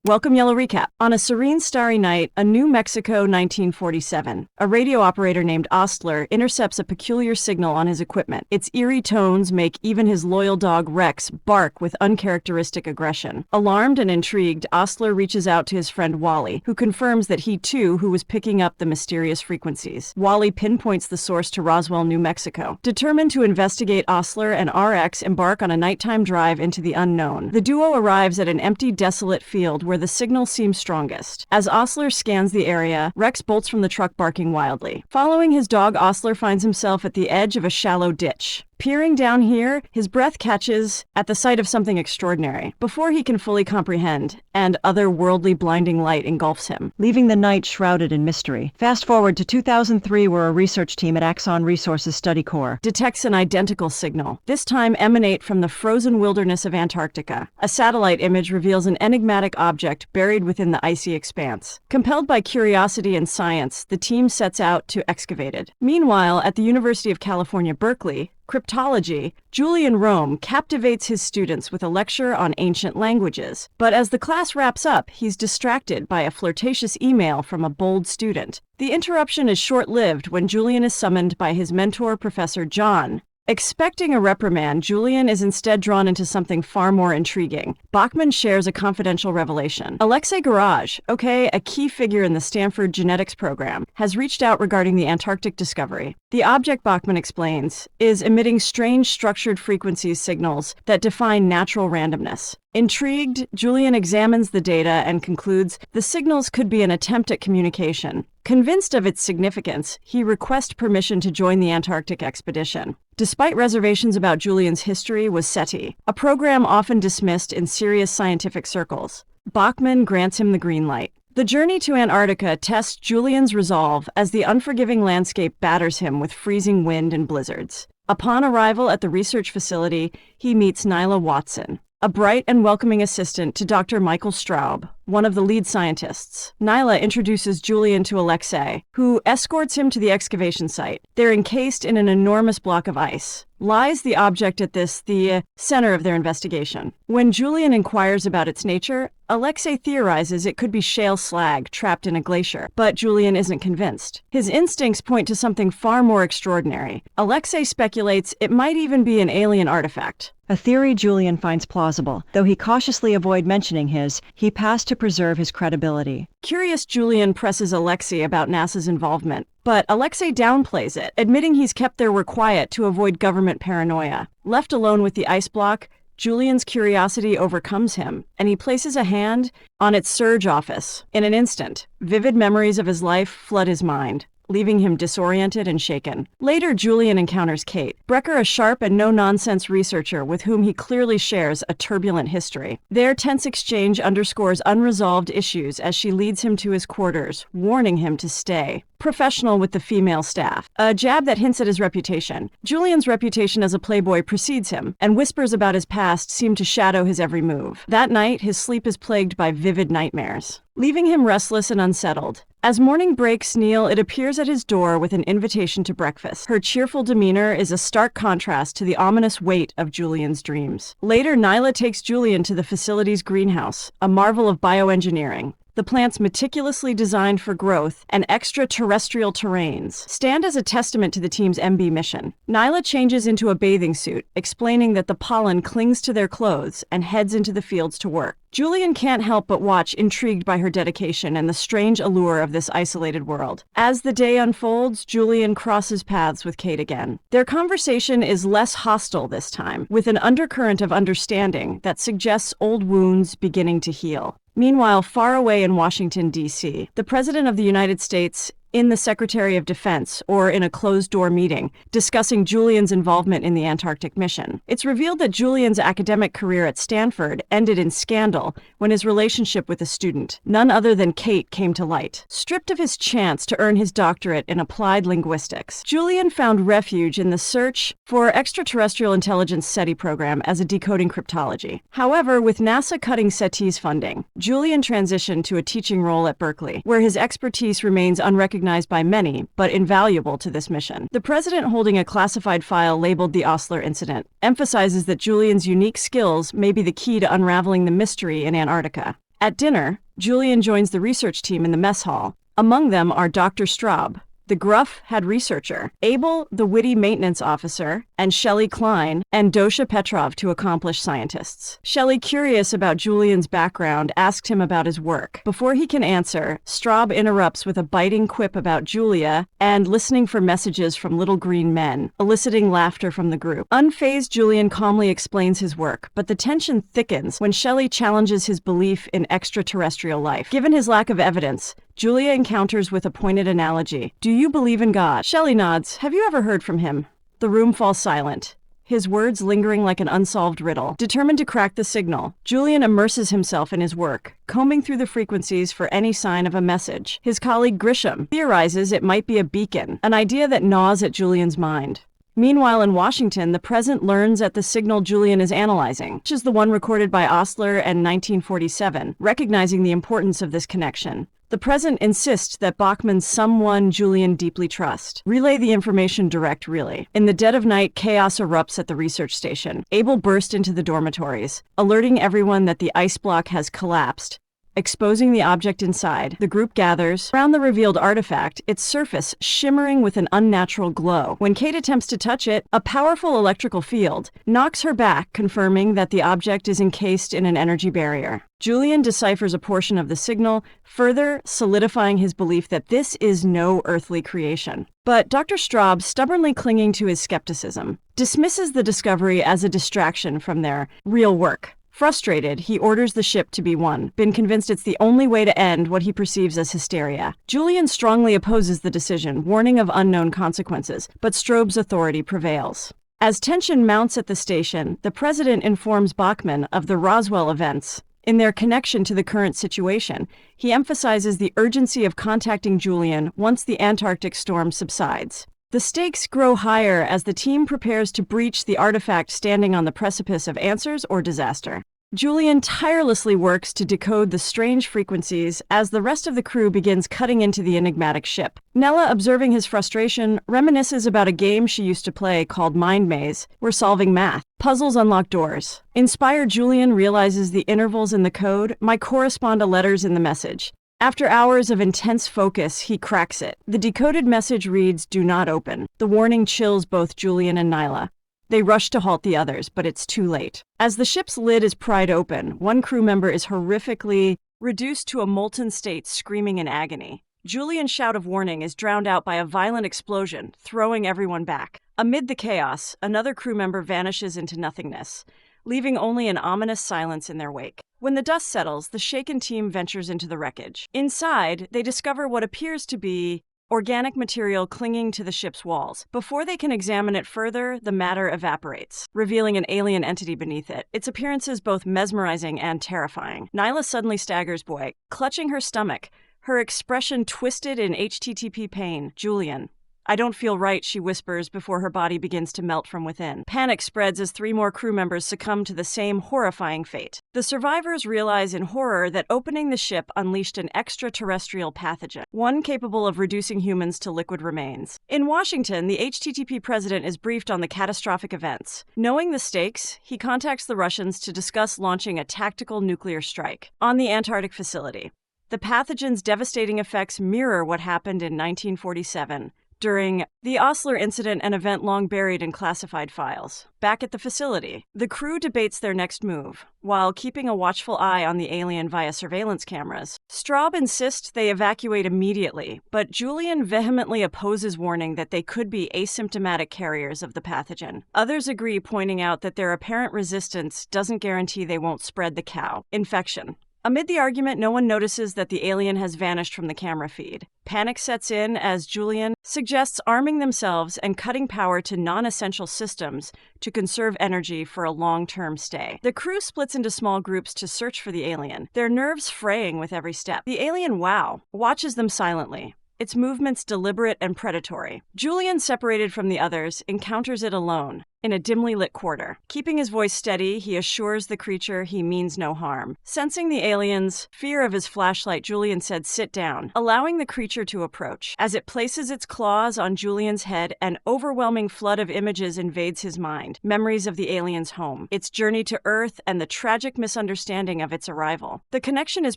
Welcome, Yellow Recap. On a serene, starry night, in New Mexico, 1947, a radio operator named Ostler intercepts a peculiar signal on his equipment. Its eerie tones make even his loyal dog Rex bark with uncharacteristic aggression. Alarmed and intrigued, Ostler reaches out to his friend Wally, who confirms that he too was picking up the mysterious frequencies. Wally pinpoints the source to Roswell, New Mexico. Determined to investigate, Ostler and RX embark on a nighttime drive into the unknown. The duo arrives at an empty, desolate field where the signal seems strongest. As Ostler scans the area, Rex bolts from the truck barking wildly. Following his dog, Ostler finds himself at the edge of a shallow ditch. Peering down here, his breath catches at the sight of something extraordinary. Before he can fully comprehend, and otherworldly blinding light engulfs him, leaving the night shrouded in mystery. Fast forward to 2003, where a research team at Axon Resources Study Corps detects an identical signal, this time emanate from the frozen wilderness of Antarctica. A satellite image reveals an enigmatic object buried within the icy expanse. Compelled by curiosity and science, the team sets out to excavate it. Meanwhile, at the University of California, Berkeley, cryptology, Julian Rome captivates his students with a lecture on ancient languages. But as the class wraps up, he's distracted by a flirtatious email from a bold student. The interruption is short-lived when Julian is summoned by his mentor, Professor John. Expecting a reprimand, Julian is instead drawn into something far more intriguing. Bachman shares a confidential revelation. Alexei Garage, a key figure in the Stanford genetics program, has reached out regarding the Antarctic discovery. The object, Bachman explains, is emitting strange structured frequency signals that defy natural randomness. Intrigued, Julian examines the data and concludes the signals could be an attempt at communication. Convinced of its significance, he requests permission to join the Antarctic expedition. Despite reservations about Julian's history with SETI, a program often dismissed in serious scientific circles, Bachman grants him the green light. The journey to Antarctica tests Julian's resolve as the unforgiving landscape batters him with freezing wind and blizzards. Upon arrival at the research facility, he meets Nyla Watson, a bright and welcoming assistant to Dr. Michael Straub, one of the lead scientists. Nyla introduces Julian to Alexei, who escorts him to the excavation site. They're encased in an enormous block of ice. Lies the object at the center of their investigation. When Julian inquires about its nature, Alexei theorizes it could be shale slag trapped in a glacier, but Julian isn't convinced. His instincts point to something far more extraordinary. Alexei speculates it might even be an alien artifact. A theory Julian finds plausible. Though he cautiously avoids mentioning he passed to preserve his credibility. Curious, Julian presses Alexei about NASA's involvement, but Alexei downplays it, admitting he's kept their work quiet to avoid government paranoia. Left alone with the ice block, Julian's curiosity overcomes him, and he places a hand on its surge office. In an instant, vivid memories of his life flood his mind, leaving him disoriented and shaken. Later, Julian encounters Kate, Brecker, a sharp and no-nonsense researcher with whom he clearly shares a turbulent history. Their tense exchange underscores unresolved issues as she leads him to his quarters, warning him to stay professional with the female staff. A jab that hints at his reputation. Julian's reputation as a playboy precedes him, and whispers about his past seem to shadow his every move. That night, his sleep is plagued by vivid nightmares, leaving him restless and unsettled. As morning breaks, it appears at his door with an invitation to breakfast. Her cheerful demeanor is a stark contrast to the ominous weight of Julian's dreams. Later, Nyla takes Julian to the facility's greenhouse, a marvel of bioengineering. The plants, meticulously designed for growth and extraterrestrial terrains, stand as a testament to the team's MB mission. Nyla changes into a bathing suit, explaining that the pollen clings to their clothes and heads into the fields to work. Julian can't help but watch, intrigued by her dedication and the strange allure of this isolated world. As the day unfolds, Julian crosses paths with Kate again. Their conversation is less hostile this time, with an undercurrent of understanding that suggests old wounds beginning to heal. Meanwhile, far away in Washington, D.C., the President of the United States in the Secretary of Defense, or in a closed-door meeting, discussing Julian's involvement in the Antarctic mission. It's revealed that Julian's academic career at Stanford ended in scandal when his relationship with a student, none other than Kate, came to light. Stripped of his chance to earn his doctorate in applied linguistics, Julian found refuge in the search for extraterrestrial intelligence SETI program as a decoding cryptology. However, with NASA cutting SETI's funding, Julian transitioned to a teaching role at Berkeley, where his expertise remains unrecognized by many, but invaluable to this mission. The president, holding a classified file labeled the Ostler Incident, emphasizes that Julian's unique skills may be the key to unraveling the mystery in Antarctica. At dinner, Julian joins the research team in the mess hall. Among them are Dr. Straub, the gruff head researcher, Abel, the witty maintenance officer, and Shelley Klein and Dosha Petrov, two accomplished scientists. Shelley, curious about Julian's background, asked him about his work. Before he can answer, Straub interrupts with a biting quip about Julia and listening for messages from little green men, eliciting laughter from the group. Unfazed, Julian calmly explains his work, but the tension thickens when Shelley challenges his belief in extraterrestrial life. Given his lack of evidence, Julia encounters with a pointed analogy. "Do you believe in God?" Shelley nods. "Have you ever heard from him?" The room falls silent, his words lingering like an unsolved riddle. Determined to crack the signal, Julian immerses himself in his work, combing through the frequencies for any sign of a message. His colleague Grisham theorizes it might be a beacon, an idea that gnaws at Julian's mind. Meanwhile, in Washington, the president learns at the signal Julian is analyzing, which is the one recorded by Osler in 1947, recognizing the importance of this connection. The president insists that Bachman's someone Julian deeply trusts. Relay the information direct, really. In the dead of night, chaos erupts at the research station. Abel bursts into the dormitories, alerting everyone that the ice block has collapsed, exposing the object inside. The group gathers around the revealed artifact, its surface shimmering with an unnatural glow. When Kate attempts to touch it, a powerful electrical field knocks her back, confirming that the object is encased in an energy barrier. Julian deciphers a portion of the signal, further solidifying his belief that this is no earthly creation. But Dr. Straub, stubbornly clinging to his skepticism, dismisses the discovery as a distraction from their real work. Frustrated, he orders the ship to be won, been convinced it's the only way to end what he perceives as hysteria. Julian strongly opposes the decision, warning of unknown consequences, but Straub's authority prevails. As tension mounts at the station, the president informs Bachman of the Roswell events. In their connection to the current situation, he emphasizes the urgency of contacting Julian once the Antarctic storm subsides. The stakes grow higher as the team prepares to breach the artifact, standing on the precipice of answers or disaster. Julian tirelessly works to decode the strange frequencies as the rest of the crew begins cutting into the enigmatic ship. Nella, observing his frustration, reminisces about a game she used to play called Mind Maze, where solving math puzzles unlock doors. Inspired, Julian realizes the intervals in the code might correspond to letters in the message. After hours of intense focus, he cracks it. The decoded message reads, "Do not open." The warning chills both Julian and Nyla. They rush to halt the others, but it's too late. As the ship's lid is pried open, one crew member is horrifically reduced to a molten state, screaming in agony. Julian's shout of warning is drowned out by a violent explosion, throwing everyone back. Amid the chaos, another crew member vanishes into nothingness, leaving only an ominous silence in their wake. When the dust settles, the shaken team ventures into the wreckage. Inside, they discover what appears to be organic material clinging to the ship's walls. Before they can examine it further, the matter evaporates, revealing an alien entity beneath it. Its appearance is both mesmerizing and terrifying. Nyla suddenly staggers back, clutching her stomach, her expression twisted in HTTP pain. "Julian, I don't feel right," she whispers before her body begins to melt from within. Panic spreads as 3 more crew members succumb to the same horrifying fate. The survivors realize in horror that opening the ship unleashed an extraterrestrial pathogen, one capable of reducing humans to liquid remains. In Washington, the HTTP president is briefed on the catastrophic events. Knowing the stakes, he contacts the Russians to discuss launching a tactical nuclear strike on the Antarctic facility. The pathogen's devastating effects mirror what happened in 1947. During the Osler incident, an event long buried in classified files. Back at the facility, the crew debates their next move, while keeping a watchful eye on the alien via surveillance cameras. Straub insists they evacuate immediately, but Julian vehemently opposes, warning that they could be asymptomatic carriers of the pathogen. Others agree, pointing out that their apparent resistance doesn't guarantee they won't spread the cow infection. Amid the argument, no one notices that the alien has vanished from the camera feed. Panic sets in as Julian suggests arming themselves and cutting power to non-essential systems to conserve energy for a long-term stay. The crew splits into small groups to search for the alien, their nerves fraying with every step. The alien, Wow, watches them silently, its movements deliberate and predatory. Julian, separated from the others, encounters it alone. in a dimly lit quarter. Keeping his voice steady, he assures the creature he means no harm. Sensing the alien's fear of his flashlight, Julian said, "Sit down," allowing the creature to approach. As it places its claws on Julian's head, an overwhelming flood of images invades his mind. Memories of the alien's home, its journey to Earth, and the tragic misunderstanding of its arrival. The connection is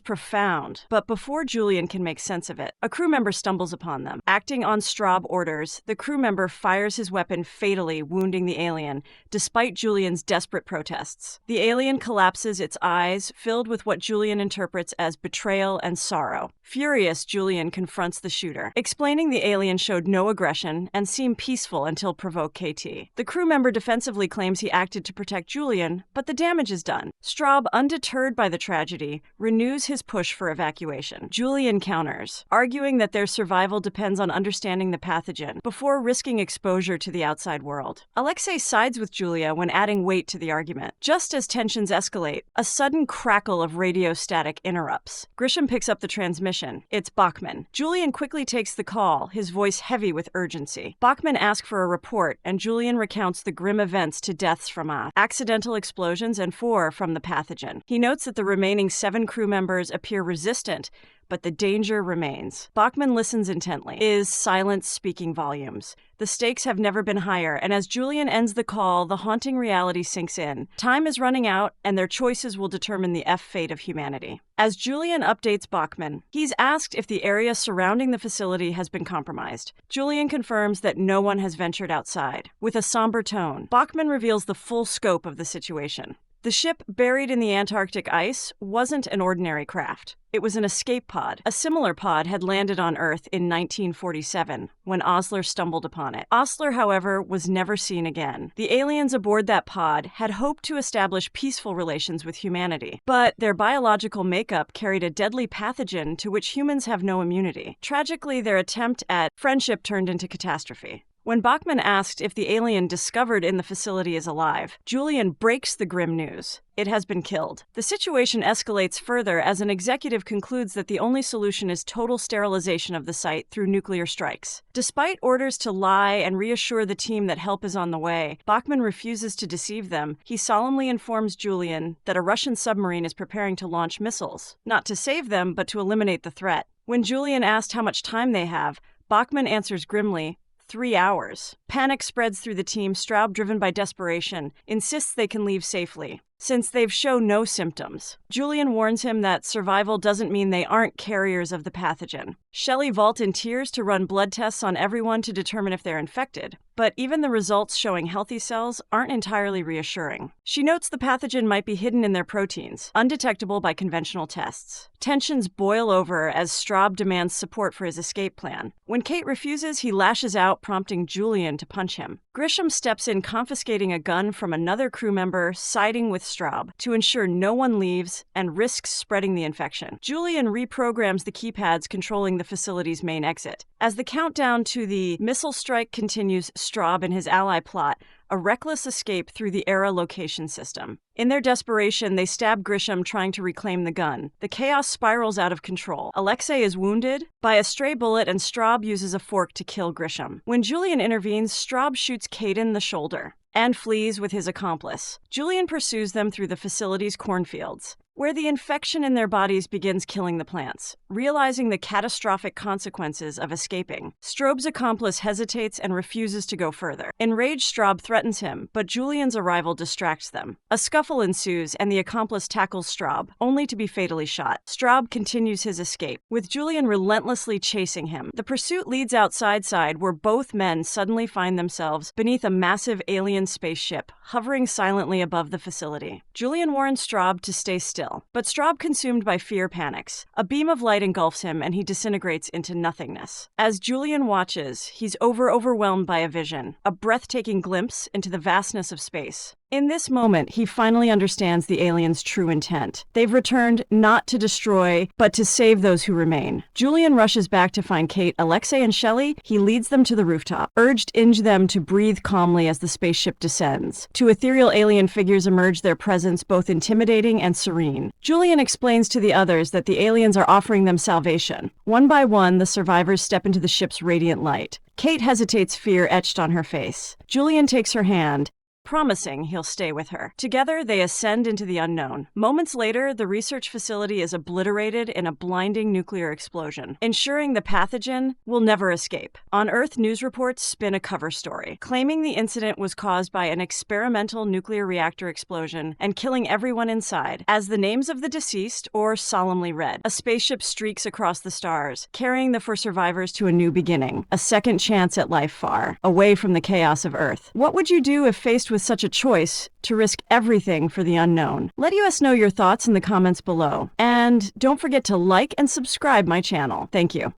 profound, but before Julian can make sense of it, a crew member stumbles upon them. Acting on Straub orders, the crew member fires his weapon fatally, wounding the alien, despite Julian's desperate protests. The alien collapses, its eyes filled with what Julian interprets as betrayal and sorrow. Furious, Julian confronts the shooter, explaining the alien showed no aggression and seemed peaceful until provoked KT. The crew member defensively claims he acted to protect Julian, but the damage is done. Straub, undeterred by the tragedy, renews his push for evacuation. Julian counters, arguing that their survival depends on understanding the pathogen before risking exposure to the outside world. Alexei sides with Julia when adding weight to the argument. Just as tensions escalate, a sudden crackle of radio static interrupts. Grisham picks up the transmission. It's Bachman. Julian quickly takes the call, his voice heavy with urgency. Bachman asks for a report, and Julian recounts the grim events to deaths from accidental explosions and 4 from the pathogen. He notes that the remaining 7 crew members appear resistant, but the danger remains. Bachman listens intently, his silence speaking volumes. The stakes have never been higher, and as Julian ends the call, the haunting reality sinks in. Time is running out, and their choices will determine the fate of humanity. As Julian updates Bachman, he's asked if the area surrounding the facility has been compromised. Julian confirms that no one has ventured outside. With a somber tone, Bachman reveals the full scope of the situation. The ship buried in the Antarctic ice wasn't an ordinary craft. It was an escape pod. A similar pod had landed on Earth in 1947 when Osler stumbled upon it. Osler, however, was never seen again. The aliens aboard that pod had hoped to establish peaceful relations with humanity, but their biological makeup carried a deadly pathogen to which humans have no immunity. Tragically, their attempt at friendship turned into catastrophe. When Bachman asked if the alien discovered in the facility is alive, Julian breaks the grim news. It has been killed. The situation escalates further as an executive concludes that the only solution is total sterilization of the site through nuclear strikes. Despite orders to lie and reassure the team that help is on the way, Bachman refuses to deceive them. He solemnly informs Julian that a Russian submarine is preparing to launch missiles, not to save them, but to eliminate the threat. When Julian asked how much time they have, Bachman answers grimly, 3 hours. Panic spreads through the team. Straub, driven by desperation, insists they can leave safely, since they've shown no symptoms. Julian warns him that survival doesn't mean they aren't carriers of the pathogen. Shelley vaults in tears to run blood tests on everyone to determine if they're infected, but even the results showing healthy cells aren't entirely reassuring. She notes the pathogen might be hidden in their proteins, undetectable by conventional tests. Tensions boil over as Straub demands support for his escape plan. When Kate refuses, he lashes out, prompting Julian to punch him. Grisham steps in, confiscating a gun from another crew member, siding with Straub to ensure no one leaves and risks spreading the infection. Julian reprograms the keypads controlling the facility's main exit. As the countdown to the missile strike continues, Straub and his ally plot a reckless escape through the ERA location system. In their desperation, they stab Grisham, trying to reclaim the gun. The chaos spirals out of control. Alexei is wounded by a stray bullet, and Straub uses a fork to kill Grisham. When Julian intervenes, Straub shoots Kate in the shoulder and flees with his accomplice. Julian pursues them through the facility's cornfields, where the infection in their bodies begins killing the plants. Realizing the catastrophic consequences of escaping, Straub's accomplice hesitates and refuses to go further. Enraged, Straub threatens him, but Julian's arrival distracts them. A scuffle ensues, and the accomplice tackles Straub, only to be fatally shot. Straub continues his escape, with Julian relentlessly chasing him. The pursuit leads outside, where both men suddenly find themselves beneath a massive alien spaceship, hovering silently above the facility. Julian warns Straub to stay still, but Straub, consumed by fear, panics. A beam of light engulfs him, and he disintegrates into nothingness. As Julian watches, he's overwhelmed by a vision, a breathtaking glimpse into the vastness of space. In this moment, he finally understands the aliens' true intent. They've returned not to destroy, but to save those who remain. Julian rushes back to find Kate, Alexei, and Shelley. He leads them to the rooftop, urging them to breathe calmly as the spaceship descends. Two ethereal alien figures emerge, their presence both intimidating and serene. Julian explains to the others that the aliens are offering them salvation. One by one, the survivors step into the ship's radiant light. Kate hesitates, fear etched on her face. Julian takes her hand, promising he'll stay with her. Together, they ascend into the unknown. Moments later, the research facility is obliterated in a blinding nuclear explosion, ensuring the pathogen will never escape. On Earth, news reports spin a cover story, claiming the incident was caused by an experimental nuclear reactor explosion and killing everyone inside. As the names of the deceased are solemnly read, a spaceship streaks across the stars, carrying the first survivors to a new beginning, a second chance at life far, away from the chaos of Earth. What would you do if faced with such a choice to risk everything for the unknown? Let us know your thoughts in the comments below. And don't forget to like and subscribe my channel. Thank you.